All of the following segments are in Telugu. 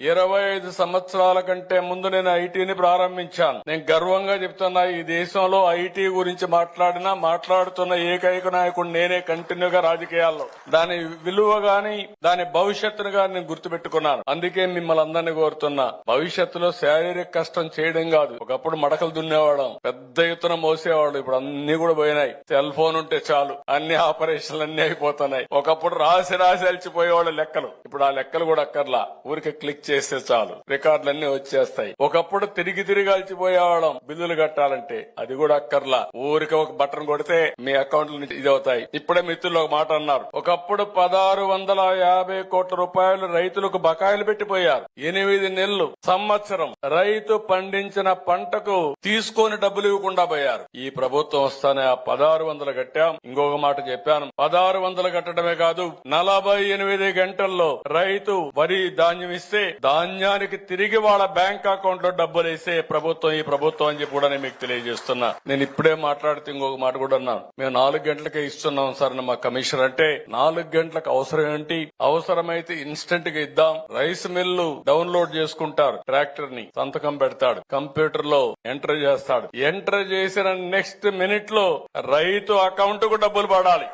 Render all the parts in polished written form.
25 సంవత్సరాల కంటే ముందు నేను ఐటీని ప్రారంభించాను. నేను గర్వంగా చెప్తున్నా, ఈ దేశంలో ఐటీ గురించి మాట్లాడుతున్న ఏకైక నాయకుడు నేనే. కంటిన్యూగా రాజకీయాల్లో దాని విలువ గాని దాని భవిష్యత్తును గాని నేను గుర్తుపెట్టుకున్నాను. అందుకే మిమ్మల్ని అందరినీ కోరుతున్నా, భవిష్యత్తులో శారీరక కష్టం చేయడం కాదు. ఒకప్పుడు మడకలు దున్నేవాళ్ళం, పెద్ద ఎత్తున మోసేవాళ్ళు, ఇప్పుడు అన్ని కూడా పోయినాయి. సెల్ ఫోన్ ఉంటే చాలు అన్ని ఆపరేషన్లు అన్ని అయిపోతున్నాయి. ఒకప్పుడు రాసి అలిచిపోయేవాళ్ళు లెక్కలు, ఇప్పుడు ఆ లెక్కలు కూడా అక్కర్లా, ఊరికి క్లిక్ చేస్తే చాలు రికార్డులన్నీ వచ్చేస్తాయి. ఒకప్పుడు తిరిగి అలిచిపోయేవాళ్ళం బిల్లులు కట్టాలంటే, అది కూడా అక్కర్లా, ఊరికి ఒక బటన్ కొడితే మీ అకౌంట్లు ఇది అవుతాయి. ఇప్పుడే మిత్రులు ఒక మాట అన్నారు, ఒకప్పుడు 1650 కోట్ల రూపాయలు రైతులకు బకాయిలు పెట్టిపోయారు. 8 నెలలు సంవత్సరం రైతు పండించిన పంటకు తీసుకొని డబ్బులు ఇవ్వకుండా పోయారు. ఈ ప్రభుత్వం వస్తానే ఆ 1600 కట్టాం. ఇంకొక మాట చెప్పాను, 1600 కట్టడమే కాదు, 48 గంటల్లో రైతు వరి ధాన్యం ఇస్తే ధాన్యానికి తిరిగి వాళ్ళ బ్యాంక్ అకౌంట్ లో డబ్బులు వేసే ప్రభుత్వం ఈ ప్రభుత్వం అని చెప్పి కూడా నేను మీకు తెలియజేస్తున్నా. నేను ఇప్పుడే మాట్లాడితే ఇంకొక మాట కూడా అన్నాను, మేము 4 గంటలకే ఇస్తున్నాం సార్ మా కమిషనర్ అంటే. 4 గంటలకు అవసరం ఏంటి? అవసరమైతే ఇన్స్టెంట్ గా ఇద్దాం. రైస్ మిల్లు డౌన్లోడ్ చేసుకుంటారు, ట్రాక్టర్ ని సంతకం పెడతాడు, కంప్యూటర్ లో ఎంటర్ చేస్తాడు. ఎంటర్ చేసిన నెక్స్ట్ మినిట్ లో రైతు అకౌంట్ కు డబ్బులు పడాలి.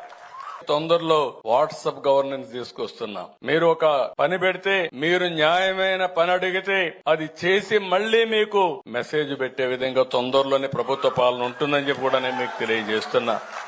తొందరలో వాట్సాప్ గవర్నెన్స్ తీసుకొస్తున్నాం. మీరు ఒక పని పెడితే, మీరు న్యాయమైన పని అడిగితే అది చేసి మళ్లీ మీకు మెసేజ్ పెట్టే విధంగా తొందరలోనే ప్రభుత్వ పాలన ఉంటుందని చెప్పి కూడా నేను మీకు తెలియజేస్తున్నా.